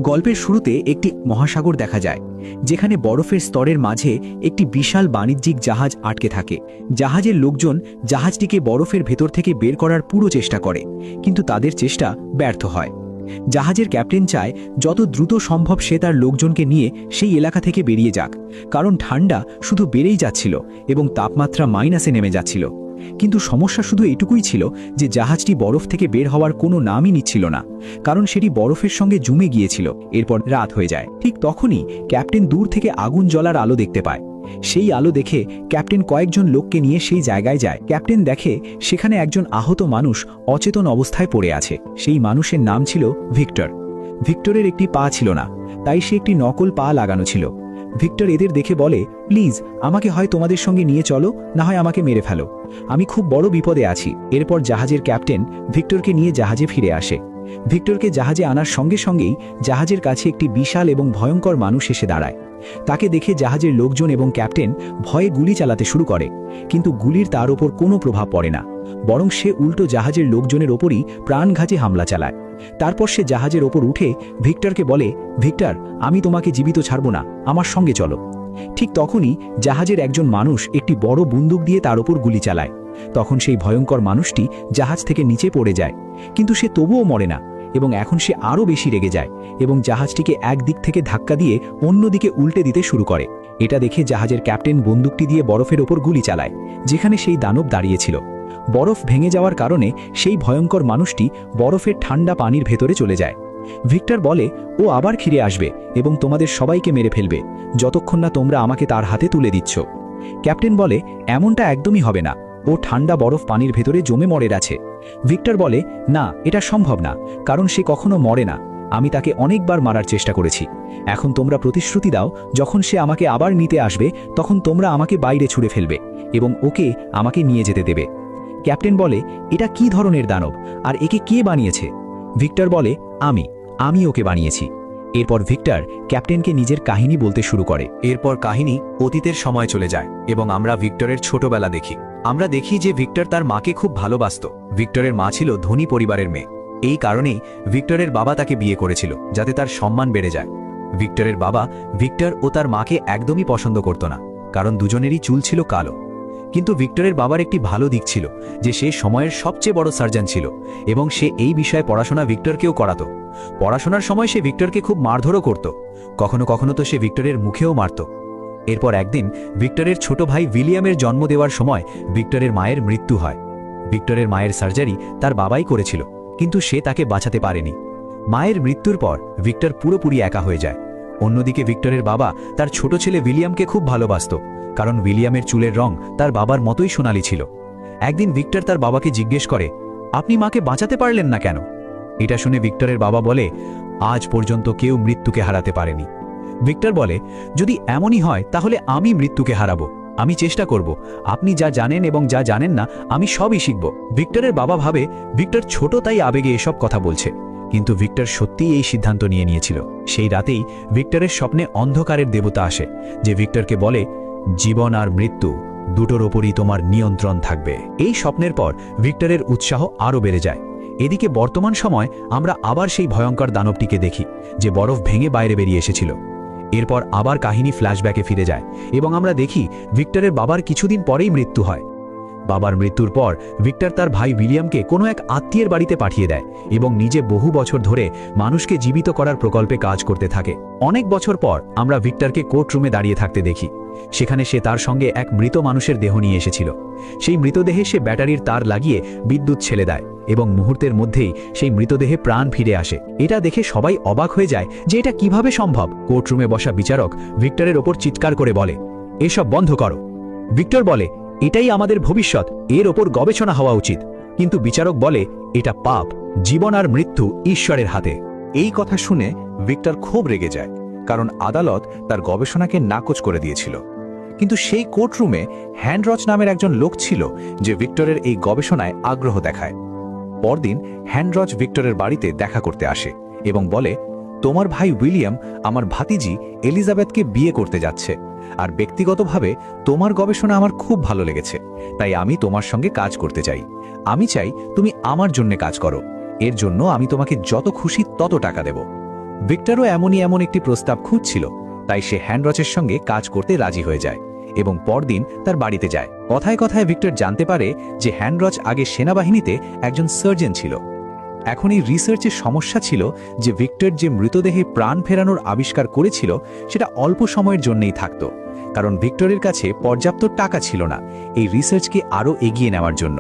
গল্পের শুরুতে একটি মহাসাগর দেখা যায়, যেখানে বরফের স্তরের মাঝে একটি বিশাল বাণিজ্যিক জাহাজ আটকে থাকে। জাহাজের লোকজন জাহাজটিকে বরফের ভেতর থেকে বের করার পুরো চেষ্টা করে, কিন্তু তাদের চেষ্টা ব্যর্থ হয়। জাহাজের ক্যাপ্টেন চায় যত দ্রুত সম্ভব সে তার লোকজনকে নিয়ে সেই এলাকা থেকে বেরিয়ে যাক, কারণ ঠান্ডা শুধু বেড়েই যাচ্ছিল এবং তাপমাত্রা মাইনাসে নেমে যাচ্ছিল। কিন্তু সমস্যা শুধু এটুকুই ছিল যে জাহাজটি বরফ থেকে বের হওয়ার কোনো নামই নিচ্ছিল না, কারণ সেটি বরফের সঙ্গে জমে গিয়েছিল। এরপর রাত হয়ে যায়। ঠিক তখনই ক্যাপ্টেন দূর থেকে আগুন জ্বলার আলো দেখতে পায়। সেই আলো দেখে ক্যাপ্টেন কয়েকজন লোককে নিয়ে সেই জায়গায় যায়। ক্যাপ্টেন দেখে সেখানে একজন আহত মানুষ অচেতন অবস্থায় পড়ে আছে। সেই মানুষের নাম ছিল ভিক্টর। ভিক্টরের একটি পা ছিল না, তাই সে একটি নকল পা লাগানো ছিল। ভিক্টর এদের দেখে বলে, প্লিজ আমাকে হয় তোমাদের সঙ্গে নিয়ে চলো, না হয় আমাকে মেরে ফেলো, আমি খুব বড় বিপদে আছি। এরপর জাহাজের ক্যাপ্টেন ভিক্টরকে নিয়ে জাহাজে ফিরে আসে। ভিক্টরকে জাহাজে আনার সঙ্গে সঙ্গেই জাহাজের কাছে একটি বিশাল এবং ভয়ঙ্কর মানুষ এসে দাঁড়ায়। তাকে দেখে জাহাজের লোকজন এবং ক্যাপ্টেন ভয়ে গুলি চালাতে শুরু করে, কিন্তু গুলির তার ওপর কোনো প্রভাব পড়ে না, বরং সে উল্টো জাহাজের লোকজনের ওপরই প্রাণঘাতী হামলা চালায়। তারপর সে জাহাজের ওপর উঠে ভিক্টরকে বলে, ভিক্টর, আমি তোমাকে জীবিত ছাড়ব না, আমার সঙ্গে চলো। ঠিক তখনই জাহাজের একজন মানুষ একটি বড় বন্দুক দিয়ে তার ওপর গুলি চালায়। তখন সেই ভয়ঙ্কর মানুষটি জাহাজ থেকে নিচে পড়ে যায়, কিন্তু সে তবুও মরে না, এবং এখন সে আরও বেশি রেগে যায় এবং জাহাজটিকে একদিক থেকে ধাক্কা দিয়ে অন্যদিকে উল্টে দিতে শুরু করে। এটা দেখে জাহাজের ক্যাপ্টেন বন্দুকটি দিয়ে বরফের ওপর গুলি চালায়, যেখানে সেই দানব দাঁড়িয়েছিল। বরফ ভেঙে যাওয়ার কারণে সেই ভয়ঙ্কর মানুষটি বরফের ঠান্ডা পানির ভেতরে চলে যায়। ভিক্টর বলে, ও আবার ফিরে আসবে এবং তোমাদের সবাইকে মেরে ফেলবে, যতক্ষণ না তোমরা আমাকে তার হাতে তুলে দিচ্ছ। ক্যাপ্টেন বলে, এমনটা একদমই হবে না, ও ঠান্ডা বরফ পানির ভেতরে জমে মরে আছে। ভিক্টর বলে, না, এটা সম্ভব না, কারণ সে কখনো মরে না, আমি তাকে অনেকবার মারার চেষ্টা করেছি। এখন তোমরা প্রতিশ্রুতি দাও, যখন সে আমাকে আবার নিতে আসবে তখন তোমরা আমাকে বাইরে ছুঁড়ে ফেলবে এবং ওকে আমাকে নিয়ে যেতে দেবে। ক্যাপ্টেন বলে, এটা কি ধরনের দানব, আর একে কে বানিয়েছে? ভিক্টর বলে, আমি ওকে বানিয়েছি। এরপর ভিক্টর ক্যাপ্টেনকে নিজের কাহিনী বলতে শুরু করে। এরপর কাহিনী অতীতের সময় চলে যায় এবং আমরা ভিক্টরের ছোটবেলা দেখি। আমরা দেখি যে ভিক্টর তার মাকে খুব ভালোবাসত। ভিক্টরের মা ছিল ধনী পরিবারের মেয়ে। এই কারণেই ভিক্টরের বাবা তাকে বিয়ে করেছিল, যাতে তার সম্মান বেড়ে যায়। ভিক্টরের বাবা ভিক্টর ও তার মাকে একদমই পছন্দ করত না, কারণ দুজনেরই চুল ছিল কালো। কিন্তু ভিক্টরের বাবার একটি ভালো দিক ছিল যে সে সময়ের সবচেয়ে বড় সার্জন ছিল এবং সে এই বিষয়ে পড়াশোনা ভিক্টরকেও করাতো। পড়াশোনার সময় সে ভিক্টরকে খুব মারধরও করত, কখনো কখনো তো সে ভিক্টরের মুখেও মারত। এরপর একদিন ভিক্টরের ছোট ভাই উইলিয়ামের জন্ম দেওয়ার সময় ভিক্টরের মায়ের মৃত্যু হয়। ভিক্টরের মায়ের সার্জারি তার বাবাই করেছিল, কিন্তু সে তাকে বাঁচাতে পারেনি। মায়ের মৃত্যুর পর ভিক্টর পুরোপুরি একা হয়ে যায়। অন্যদিকে ভিক্টরের বাবা তার ছোট ছেলে উইলিয়ামকে খুব ভালোবাসত, কারণ উইলিয়ামের চুলের রং তার বাবার মতোই সোনালি ছিল। একদিন ভিক্টর তার বাবাকে জিজ্ঞেস করে, আপনি মাকে বাঁচাতে পারলেন না কেন? এটা শুনে ভিক্টরের বাবা বলে, আজ পর্যন্ত কেউ মৃত্যুকে হারাতে পারেনি। ভিক্টর বলে, যদি এমনই হয় তাহলে আমি মৃত্যুকে হারাবো, আমি চেষ্টা করব। আপনি যা জানেন এবং যা জানেন না আমি সবই শিখব। ভিক্টরের বাবা ভাবে ভিক্টর ছোট, তাই আবেগে এসব কথা বলছে, কিন্তু ভিক্টর সত্যিই এই সিদ্ধান্ত নিয়েছিল। সেই রাতেই ভিক্টরের স্বপ্নে অন্ধকারের দেবতা আসে, যে ভিক্টরকে বলে, জীবন আর মৃত্যু দুটোর ওপরই তোমার নিয়ন্ত্রণ থাকবে। এই স্বপ্নের পর ভিক্টরের উৎসাহ আরও বেড়ে যায়। এদিকে বর্তমান সময় আমরা আবার সেই ভয়ঙ্কর দানবটিকে দেখি, যে বরফ ভেঙে বাইরে বেরিয়ে এসেছিল। এরপর আবার কাহিনী ফ্ল্যাশব্যাকে ফিরে যায় এবং আমরা দেখি ভিক্টরের বাবার কিছুদিন পরেই মৃত্যু হয়। বাবার মৃত্যুর পর ভিক্টর তার ভাই উইলিয়ামকে কোনো এক আত্মীয়ের বাড়িতে পাঠিয়ে দেয় এবং নিজে বহু বছর ধরে মানুষকে জীবিত করার প্রকল্পে কাজ করতে থাকে। অনেক বছর পর আমরা ভিক্টরকে কোর্ট রুমে দাঁড়িয়ে থাকতে দেখি। সেখানে সে তার সঙ্গে এক মৃত মানুষের দেহ নিয়ে এসেছিল। সেই মৃতদেহে সে ব্যাটারির তার লাগিয়ে বিদ্যুৎ ছেলে দেয় এবং মুহূর্তের মধ্যেই সেই মৃতদেহে প্রাণ ফিরে আসে। এটা দেখে সবাই অবাক হয়ে যায় যে এটা কিভাবে সম্ভব। কোর্টরুমে বসা বিচারক ভিক্টরের ওপর চিৎকার করে বলে, এসব বন্ধ করো। ভিক্টর বলে, এটাই আমাদের ভবিষ্যৎ, এর ওপর গবেষণা হওয়া উচিত। কিন্তু বিচারক বলে, এটা পাপ, জীবন আর মৃত্যু ঈশ্বরের হাতে। এই কথা শুনে ভিক্টর খুব রেগে যায়, কারণ আদালত তার গবেষণাকে নাকচ করে দিয়েছিল। কিন্তু সেই কোর্টরুমে হ্যান্ডরচ নামের একজন লোক ছিল, যে ভিক্টরের এই গবেষণায় আগ্রহ দেখায়। পরদিন হ্যান্ডরচ ভিক্টরের বাড়িতে দেখা করতে আসে এবং বলে, তোমার ভাই উইলিয়াম আমার ভাতিজি এলিজাবেথকে বিয়ে করতে যাচ্ছে, আর ব্যক্তিগতভাবে তোমার গবেষণা আমার খুব ভালো লেগেছে, তাই আমি তোমার সঙ্গে কাজ করতে চাই। আমি চাই তুমি আমার জন্য কাজ করো, এর জন্য আমি তোমাকে যত খুশি তত টাকা দেব। ভিক্টরও এমন একটি প্রস্তাব খুঁজছিল, তাই সে হ্যান্ডরচের সঙ্গে কাজ করতে রাজি হয়ে যায় এবং পরদিন তার বাড়িতে যায়। কথায় কথায় ভিক্টর জানতে পারে যে হ্যান্ডরচ আগে সেনাবাহিনীতে একজন সার্জন ছিল। এখন এই রিসার্চের সমস্যা ছিল যে ভিক্টর যে মৃতদেহে প্রাণ ফেরানোর আবিষ্কার করেছিল সেটা অল্প সময়ের জন্যই থাকত, কারণ ভিক্টরের কাছে পর্যাপ্ত টাকা ছিল না এই রিসার্চকে আরও এগিয়ে নেওয়ার জন্য।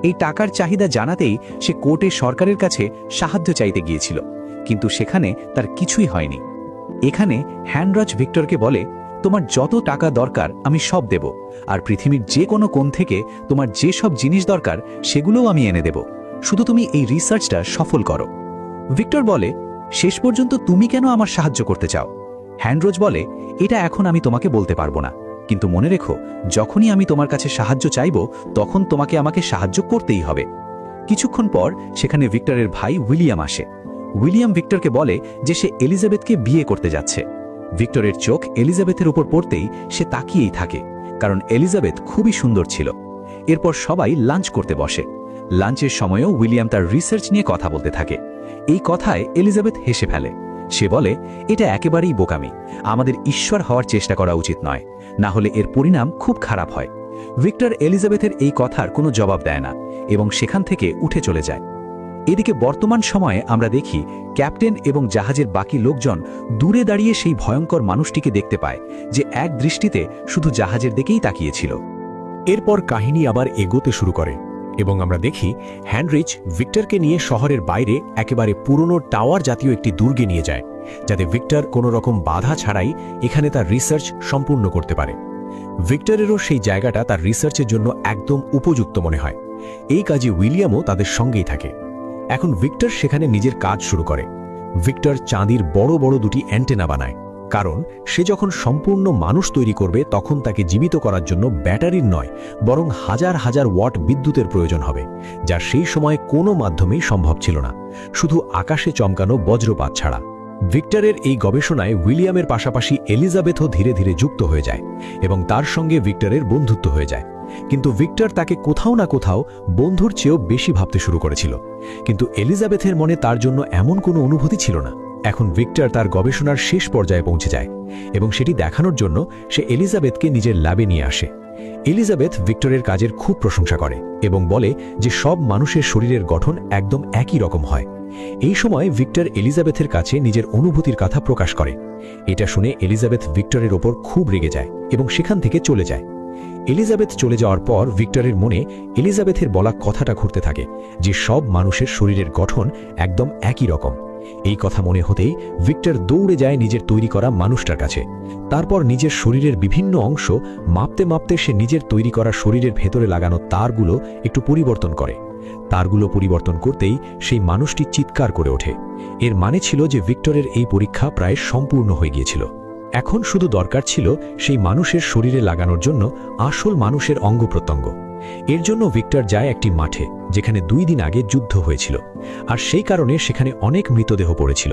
এই টাকার চাহিদা জানাতেই সে কোর্টে সরকারের কাছে সাহায্য চাইতে গিয়েছিল, কিন্তু সেখানে তার কিছুই হয়নি। এখানে হ্যান্ডরচ ভিক্টরকে বলে, তোমার যত টাকা দরকার আমি সব দেব, আর পৃথিবীর যে কোনো কোণ থেকে তোমার যে সব জিনিস দরকার সেগুলোও আমি এনে দেব, শুধু তুমি এই রিসার্চটা সফল করো। ভিক্টর বলে, শেষ পর্যন্ত তুমি কেন আমার সাহায্য করতে চাও? হ্যান্ডরচ বলে, এটা এখন আমি তোমাকে বলতে পারবো না, কিন্তু মনে রেখো, যখনই আমি তোমার কাছে সাহায্য চাইব তখন তোমাকে আমাকে সাহায্য করতেই হবে। কিছুক্ষণ পর সেখানে ভিক্টরের ভাই উইলিয়াম আসে। উইলিয়াম ভিক্টরকে বলে যে সে এলিজাবেথকে বিয়ে করতে যাচ্ছে। ভিক্টরের চোখ এলিজাবেথের উপর পড়তেই সে তাকিয়েই থাকে, কারণ এলিজাবেথ খুবই সুন্দর ছিল। এরপর সবাই লাঞ্চ করতে বসে। লাঞ্চের সময়ও উইলিয়াম তার রিসার্চ নিয়ে কথা বলতে থাকে। এই কথায় এলিজাবেথ হেসে ফেলে। সে বলে, এটা একেবারেই বোকামি, আমাদের ঈশ্বর হওয়ার চেষ্টা করা উচিত নয়, না হলে এর পরিণাম খুব খারাপ হয়। ভিক্টর এলিজাবেথের এই কথার কোনো জবাব দেয় না এবং সেখান থেকে উঠে চলে যায়। এদিকে বর্তমান সময়ে আমরা দেখি ক্যাপ্টেন এবং জাহাজের বাকি লোকজন দূরে দাঁড়িয়ে সেই ভয়ঙ্কর মানুষটিকে দেখতে পায় যে এক দৃষ্টিতে শুধু জাহাজের দিকেই তাকিয়েছিল। এরপর কাহিনী আবার এগোতে শুরু করে এবং আমরা দেখি হ্যানরিচ ভিক্টরকে নিয়ে শহরের বাইরে একেবারে পুরনো টাওয়ার জাতীয় একটি দুর্গে নিয়ে যায়, যাতে ভিক্টর কোনো রকম বাধা ছাড়াই এখানে তার রিসার্চ সম্পূর্ণ করতে পারে। ভিক্টরেরও সেই জায়গাটা তার রিসার্চের জন্য একদম উপযুক্ত মনে হয়। এই কাজে উইলিয়ামও তাদের সঙ্গেই থাকে। এখন ভিক্টর সেখানে নিজের কাজ শুরু করে। ভিক্টর চাঁদির বড় বড় দুটি অ্যান্টেনা বানায়, কারণ সে যখন সম্পূর্ণ মানুষ তৈরি করবে তখন তাকে জীবিত করার জন্য ব্যাটারির নয় বরং হাজার হাজার ওয়াট বিদ্যুতের প্রয়োজন হবে, যা সেই সময় কোনো মাধ্যমেই সম্ভব ছিল না, শুধু আকাশে চমকানো বজ্রপাত ছাড়া। ভিক্টরের এই গবেষণায় উইলিয়ামের পাশাপাশি এলিজাবেথও ধীরে ধীরে যুক্ত হয়ে যায় এবং তার সঙ্গে ভিক্টরের বন্ধুত্ব হয়ে যায়। কিন্তু ভিক্টর তাকে কোথাও না কোথাও বন্ধুর চেয়েও বেশি ভাবতে শুরু করেছিল, কিন্তু এলিজাবেথের মনে তার জন্য এমন কোনো অনুভূতি ছিল না। এখন ভিক্টর তার গবেষণার শেষ পর্যায়ে পৌঁছে যায় এবং সেটি দেখানোর জন্য সে এলিজাবেথকে নিজের ল্যাবে নিয়ে আসে। এলিজাবেথ ভিক্টরের কাজের খুব প্রশংসা করে এবং বলে যে সব মানুষের শরীরের গঠন একদম একই রকম হয়। এই সময় ভিক্টর এলিজাবেথের কাছে নিজের অনুভূতির কথা প্রকাশ করে। এটা শুনে এলিজাবেথ ভিক্টরের ওপর খুব রেগে যায় এবং সেখান থেকে চলে যায়। এলিজাবেথ চলে যাওয়ার পর ভিক্টরের মনে এলিজাবেথের বলা কথাটা ঘুরতে থাকে যে সব মানুষের শরীরের গঠন একদম একই রকম। এই কথা মনে হতেই ভিক্টর দৌড়ে যায় নিজের তৈরি করা মানুষটার কাছে। তারপর নিজের শরীরের বিভিন্ন অংশ মাপতে মাপতে সে নিজের তৈরি করা শরীরের ভেতরে লাগানো তারগুলো একটু পরিবর্তন করে। তারগুলো পরিবর্তন করতেই সেই মানুষটি চিৎকার করে ওঠে। এর মানে ছিল যে ভিক্টরের এই পরীক্ষা প্রায় সম্পূর্ণ হয়ে গিয়েছিল। এখন শুধু দরকার ছিল সেই মানুষের শরীরে লাগানোর জন্য আসল মানুষের অঙ্গ প্রত্যঙ্গ। এর জন্য ভিক্টর যায় একটি মাঠে যেখানে 2 দিন আগে যুদ্ধ হয়েছিল, আর সেই কারণে সেখানে অনেক মৃতদেহ পড়েছিল।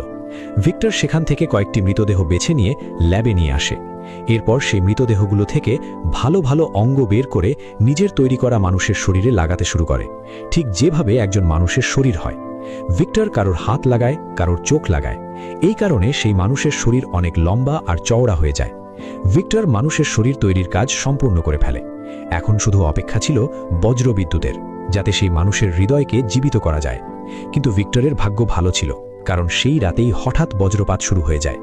ভিক্টর সেখান থেকে কয়েকটি মৃতদেহ বেছে নিয়ে ল্যাবে নিয়ে আসে। এরপর সেই মৃতদেহগুলো থেকে ভালো ভালো অঙ্গ বের করে নিজের তৈরি করা মানুষের শরীরে লাগাতে শুরু করে, ঠিক যেভাবে একজন মানুষের শরীর হয়। ভিক্টর কারোর হাত লাগায়, কারোর চোখ লাগায়। এই কারণে সেই মানুষের শরীর অনেক লম্বা আর চওড়া হয়ে যায়। ভিক্টর মানুষের শরীর তৈরির কাজ সম্পূর্ণ করে ফেলে। এখন শুধু অপেক্ষা ছিল বজ্রবিদ্যুতের, যাতে সেই মানুষের হৃদয়কে জীবিত করা যায়। কিন্তু ভিক্টরের ভাগ্য ভালো ছিল, কারণ সেই রাতেই হঠাৎ বজ্রপাত শুরু হয়ে যায়।